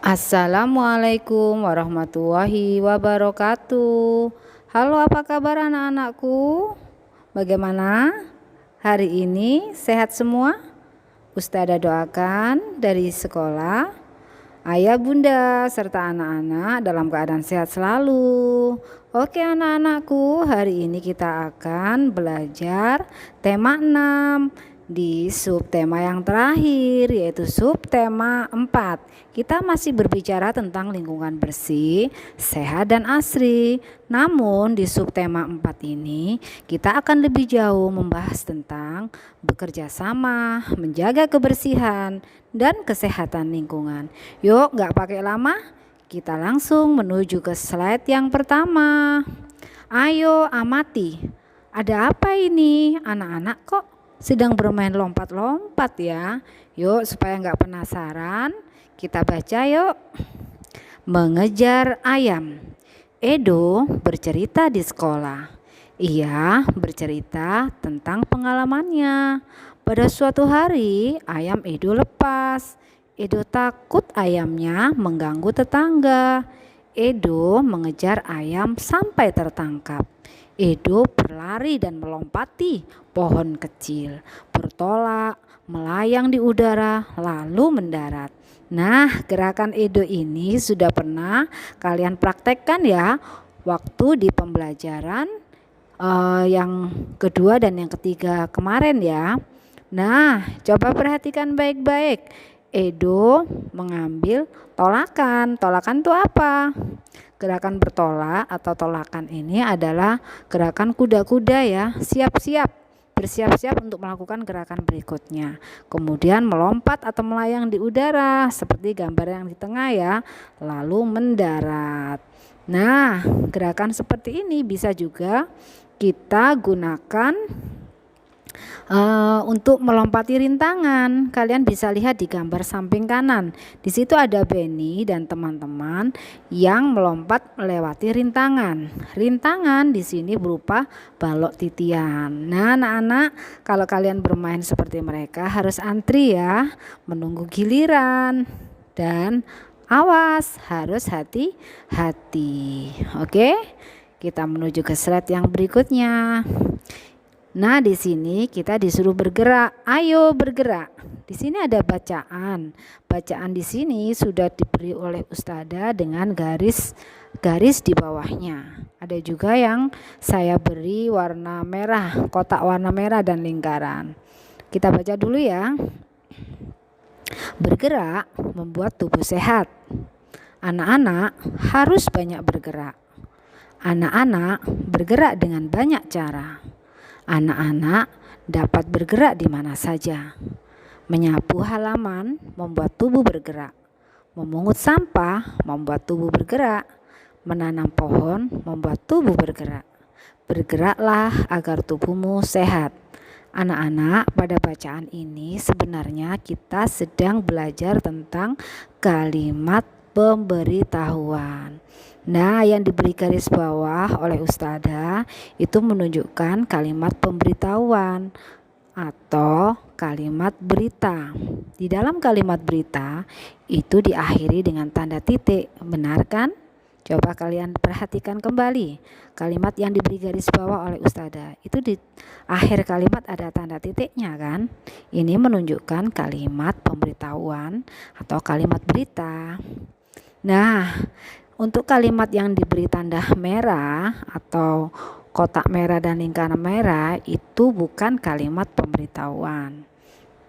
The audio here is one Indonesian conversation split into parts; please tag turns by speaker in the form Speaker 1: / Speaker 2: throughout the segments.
Speaker 1: Assalamualaikum warahmatullahi wabarakatuh. Halo, apa kabar anak-anakku? Bagaimana? Hari ini sehat semua? Ustazah doakan dari sekolah, ayah, bunda, serta anak-anak dalam keadaan sehat selalu. Oke anak-anakku, hari ini kita akan belajar tema 6 di subtema yang terakhir, yaitu subtema 4. Kita masih berbicara tentang lingkungan bersih, sehat dan asri. Namun di subtema 4 ini kita akan lebih jauh membahas tentang bekerja sama, menjaga kebersihan dan kesehatan lingkungan. Yuk, gak pakai lama, kita langsung menuju ke slide yang pertama. Ayo amati, ada apa ini? Anak-anak kok sedang bermain lompat-lompat ya? Yuk, supaya nggak penasaran, kita baca yuk. Mengejar ayam. Edo bercerita di sekolah. Ia bercerita tentang pengalamannya. Pada suatu hari, ayam Edo lepas. Edo takut ayamnya mengganggu tetangga. Edo mengejar ayam sampai tertangkap. Edo berlari dan melompati pohon kecil, bertolak, melayang di udara, lalu mendarat. Nah, gerakan Edo ini sudah pernah kalian praktekkan ya waktu di pembelajaran yang kedua dan yang ketiga kemarin ya. Nah, coba perhatikan baik-baik. Edo mengambil tolakan. Tolakan itu apa? Gerakan bertolak atau tolakan ini adalah gerakan kuda-kuda ya, bersiap-siap untuk melakukan gerakan berikutnya. Kemudian melompat atau melayang di udara seperti gambar yang di tengah ya, lalu mendarat. Nah, gerakan seperti ini bisa juga kita gunakan untuk melompati rintangan. Kalian bisa lihat di gambar samping kanan. Di situ ada Benny dan teman-teman yang melompat melewati rintangan. Rintangan di sini berupa balok titian. Nah, anak-anak, kalau kalian bermain seperti mereka harus antri ya, menunggu giliran dan awas, harus hati-hati. Oke? Kita menuju ke slide yang berikutnya. Nah, di sini kita disuruh bergerak. Ayo bergerak. Di sini ada bacaan. Bacaan di sini sudah diberi oleh ustazah dengan garis di bawahnya. Ada juga yang saya beri warna merah, kotak warna merah dan lingkaran. Kita baca dulu ya. Bergerak membuat tubuh sehat. Anak-anak harus banyak bergerak. Anak-anak bergerak dengan banyak cara. Anak-anak dapat bergerak di mana saja. Menyapu halaman membuat tubuh bergerak. Memungut sampah membuat tubuh bergerak. Menanam pohon membuat tubuh bergerak. Bergeraklah agar tubuhmu sehat. Anak-anak, pada bacaan ini sebenarnya kita sedang belajar tentang kalimat pemberitahuan. Nah, yang diberi garis bawah oleh ustazah itu menunjukkan kalimat pemberitahuan atau kalimat berita. Di dalam kalimat berita itu diakhiri dengan tanda titik, benar kan? Coba kalian perhatikan kembali. Kalimat yang diberi garis bawah oleh ustazah itu di akhir kalimat ada tanda titiknya kan? Ini menunjukkan kalimat pemberitahuan atau kalimat berita. Nah, untuk kalimat yang diberi tanda merah atau kotak merah dan lingkaran merah itu bukan kalimat pemberitahuan.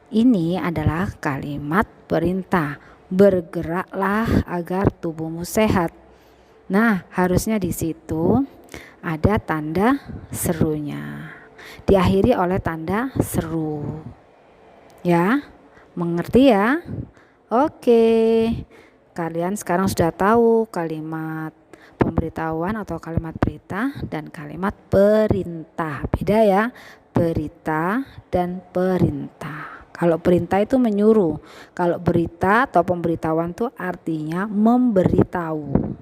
Speaker 1: Ini adalah kalimat perintah. Bergeraklah agar tubuhmu sehat. Nah, harusnya di situ ada tanda serunya. Diakhiri oleh tanda seru. Ya, mengerti ya? Oke. Kalian sekarang sudah tahu kalimat pemberitahuan atau kalimat berita dan kalimat perintah. Beda ya, berita dan perintah. Kalau perintah itu menyuruh. Kalau berita atau pemberitahuan itu artinya memberitahu.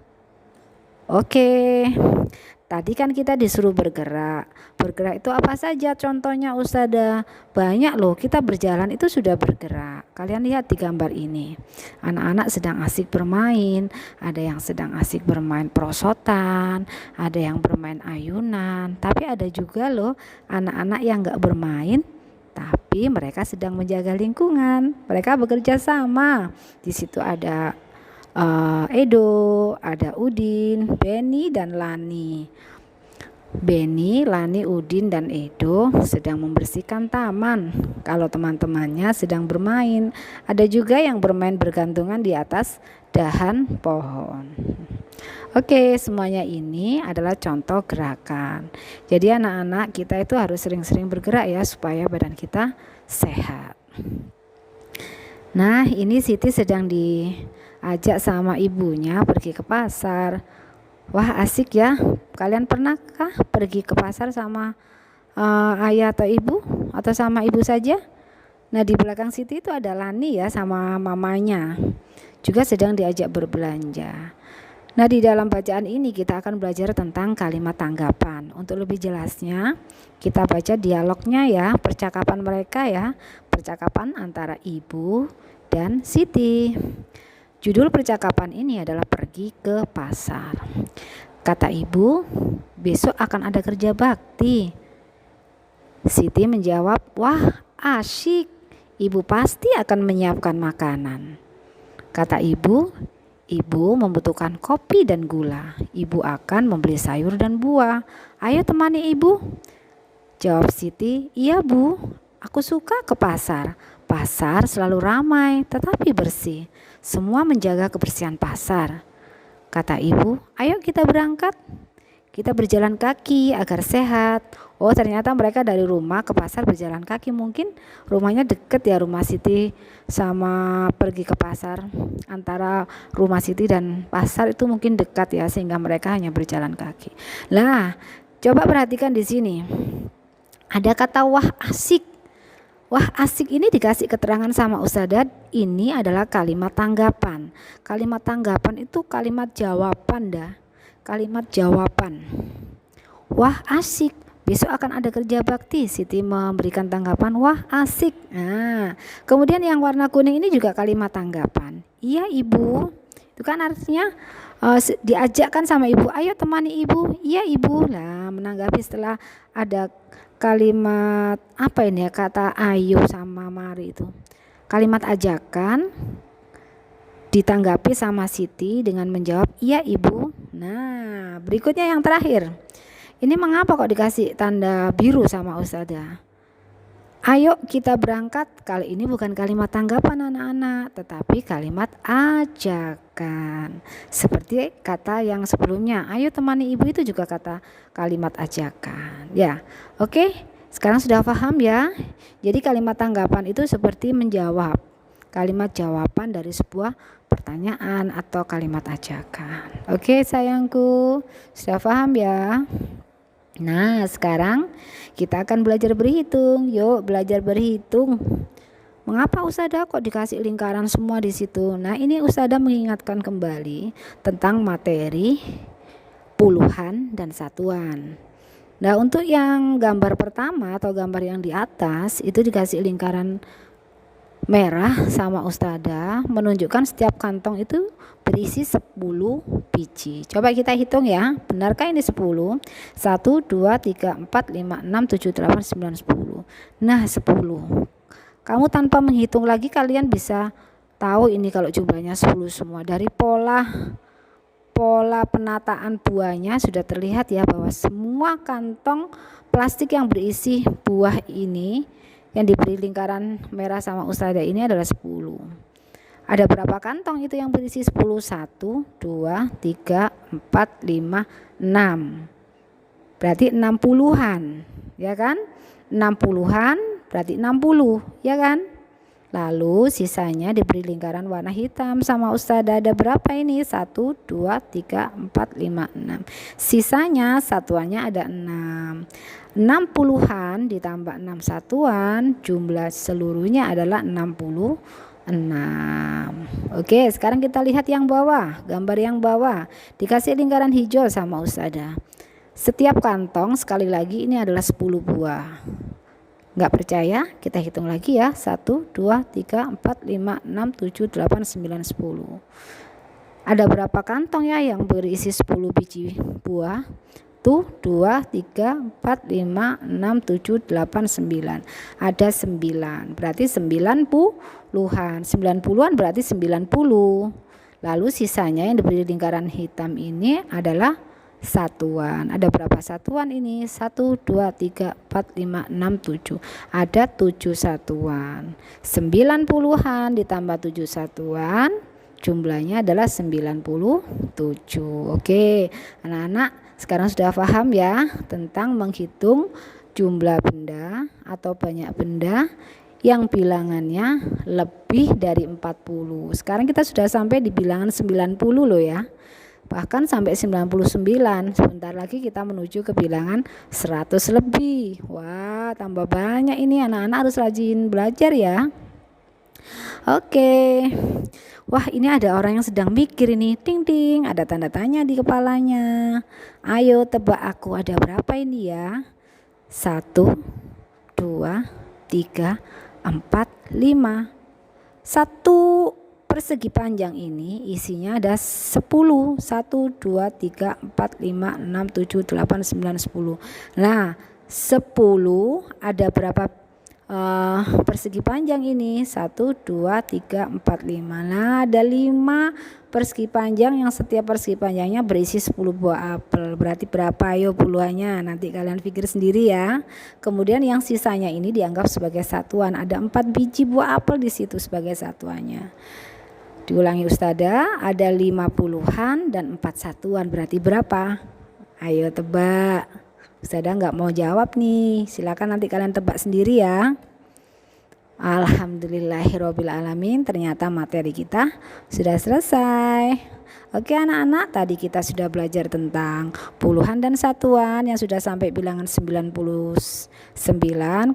Speaker 1: Oke. Tadi kan kita disuruh bergerak. Bergerak itu apa saja contohnya Ustazah? Banyak loh, kita berjalan itu sudah bergerak. Kalian lihat di gambar ini. Anak-anak sedang asik bermain, ada yang sedang asik bermain perosotan, ada yang bermain ayunan. Tapi ada juga loh anak-anak yang gak bermain, tapi mereka sedang menjaga lingkungan. Mereka bekerja sama. Di situ ada Edo, ada Udin, Beni, dan Lani. Beni, Lani, Udin, dan Edo sedang membersihkan taman. Kalau teman-temannya sedang bermain, ada juga yang bermain bergantungan di atas dahan pohon. Oke, semuanya ini adalah contoh gerakan. Jadi anak-anak kita itu harus sering-sering bergerak ya supaya badan kita sehat. Nah, ini Siti sedang diajak sama ibunya pergi ke pasar. Wah, asik ya. Kalian pernahkah pergi ke pasar sama ayah atau ibu, atau sama ibu saja? Nah, di belakang Siti itu ada Lani ya sama mamanya. Juga sedang diajak berbelanja. Nah, di dalam bacaan ini kita akan belajar tentang kalimat tanggapan. Untuk lebih jelasnya, kita baca dialognya ya, percakapan mereka ya, percakapan antara ibu dan Siti. Judul percakapan ini adalah pergi ke pasar. Kata ibu, besok akan ada kerja bakti. Siti menjawab, wah asyik, ibu pasti akan menyiapkan makanan. Kata ibu membutuhkan kopi dan gula. Ibu akan membeli sayur dan buah. Ayo temani ibu. Jawab Siti, iya bu, aku suka ke pasar. Pasar selalu ramai tetapi bersih. Semua menjaga kebersihan pasar. Kata ibu, ayo kita berangkat. Kita berjalan kaki agar sehat. Oh, ternyata mereka dari rumah ke pasar berjalan kaki. Mungkin rumahnya deket ya, rumah Siti sama pergi ke pasar. Antara rumah Siti dan pasar itu mungkin dekat ya, sehingga mereka hanya berjalan kaki. Nah, coba perhatikan di sini. Ada kata wah asik. Wah asik ini dikasih keterangan sama Ustazah, ini adalah kalimat tanggapan. Kalimat tanggapan itu kalimat jawaban dah. Kalimat jawaban. Wah asik, besok akan ada kerja bakti. Siti memberikan tanggapan wah asik. Nah, kemudian yang warna kuning ini juga kalimat tanggapan. Iya ibu, itu kan artinya diajakkan sama ibu, ayo temani ibu. Iya ibu. Nah, menanggapi setelah ada kalimat apa ini ya, kata ayo sama mari itu. Kalimat ajakan ditanggapi sama Siti dengan menjawab iya ibu. Nah, berikutnya yang terakhir. Ini mengapa kok dikasih tanda biru sama Ustazah? Ayo kita berangkat. Kali ini bukan kalimat tanggapan anak-anak, tetapi kalimat ajakan. Seperti kata yang sebelumnya, ayo temani ibu itu juga kata kalimat ajakan. Ya, oke. Sekarang sudah paham ya? Jadi kalimat tanggapan itu seperti menjawab. Kalimat jawaban dari sebuah pertanyaan atau kalimat ajakan. Oke sayangku, sudah paham ya? Nah, sekarang kita akan belajar berhitung. Yuk, belajar berhitung. Mengapa Ustazah kok dikasih lingkaran semua di situ? Nah, ini Ustazah mengingatkan kembali tentang materi puluhan dan satuan. Nah, untuk yang gambar pertama atau gambar yang di atas itu dikasih lingkaran merah sama Ustazah, menunjukkan setiap kantong itu berisi 10 biji. Coba kita hitung ya, benarkah ini 10? 1, 2, 3, 4, 5, 6, 7, 8, 9, 10. Nah 10. Kamu tanpa menghitung lagi kalian bisa tahu ini kalau jumlahnya 10 semua. Dari pola penataan buahnya sudah terlihat ya, bahwa semua kantong plastik yang berisi buah ini yang diberi lingkaran merah sama Ustazah ini adalah 10. Ada berapa kantong itu yang berisi 10? 1, 2, 3, 4, 5, 6. Berarti 60-an, ya kan? 60-an berarti 60, ya kan? Lalu sisanya diberi lingkaran warna hitam sama Ustazah. Ada berapa ini? 1, 2, 3, 4, 5, 6. Sisanya satuannya ada 6. 60-an ditambah 6 satuan, jumlah seluruhnya adalah 66. Oke, sekarang kita lihat yang bawah. Gambar yang bawah dikasih lingkaran hijau sama Ustazah. Setiap kantong, sekali lagi, ini adalah 10 buah. Nggak percaya? Kita hitung lagi ya. 1, 2, 3, 4, 5, 6, 7, 8, 9, 10. Ada berapa kantong ya yang berisi 10 biji buah? Tuh 2, 3, 4, 5, 6, 7, 8, 9. Ada 9, berarti 90-an. 90-an berarti 90. Lalu sisanya yang diberi lingkaran hitam ini adalah satuan. Ada berapa satuan ini? 1, 2, 3, 4, 5, 6, 7. Ada 7 satuan. 90-an ditambah 7 satuan, jumlahnya adalah 97. Oke, anak-anak sekarang sudah paham ya tentang menghitung jumlah benda atau banyak benda yang bilangannya lebih dari 40. Sekarang kita sudah sampai di bilangan 90 loh ya. Bahkan sampai 99. Sebentar lagi kita menuju ke bilangan 100 lebih. Wah, tambah banyak ini, anak-anak harus rajin belajar ya. Oke. Wah, ini ada orang yang sedang mikir ini. Ting ting, ada tanda tanya di kepalanya. Ayo tebak aku, ada berapa ini ya? 1, 2, 3, 4, 5. Satu persegi panjang ini isinya ada 10. 1, 2, 3, 4, 5, 6, 7, 8, 9, 10. Nah, 10 ada berapa persegi panjang ini? 1, 2, 3, 4, 5. Nah, ada 5 persegi panjang yang setiap persegi panjangnya berisi 10 buah apel. Berarti berapa? Ayo puluhannya, nanti kalian pikir sendiri ya. Kemudian yang sisanya ini dianggap sebagai satuan. Ada 4 biji buah apel di situ sebagai satuannya. Diulangi Ustazah, ada 50-an dan 4 satuan. Berarti berapa? Ayo tebak. Ustazah nggak mau jawab nih, silakan nanti kalian tebak sendiri ya. Alhamdulillahirobbilalamin, ternyata materi kita sudah selesai. Oke anak-anak, tadi kita sudah belajar tentang puluhan dan satuan yang sudah sampai bilangan 99,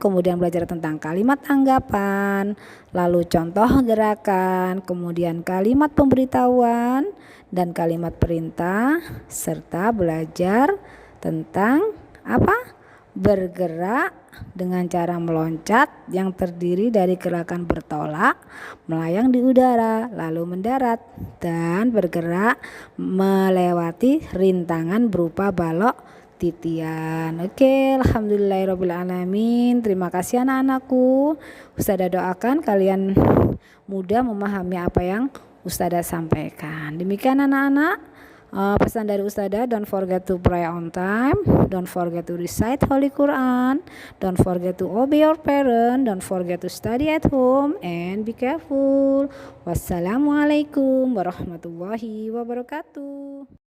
Speaker 1: kemudian belajar tentang kalimat anggapan, lalu contoh gerakan, kemudian kalimat pemberitahuan dan kalimat perintah, serta belajar tentang apa? Bergerak dengan cara meloncat yang terdiri dari gerakan bertolak, melayang di udara, lalu mendarat, dan bergerak melewati rintangan berupa balok titian. Oke, alhamdulillahirobbilalamin. Terima kasih anak-anakku. Ustazah doakan kalian mudah memahami apa yang Ustazah sampaikan. Demikian anak-anak. Pesan dari Ustazah, don't forget to pray on time, don't forget to recite Holy Quran, don't forget to obey your parent, don't forget to study at home, and be careful. Wassalamualaikum warahmatullahi wabarakatuh.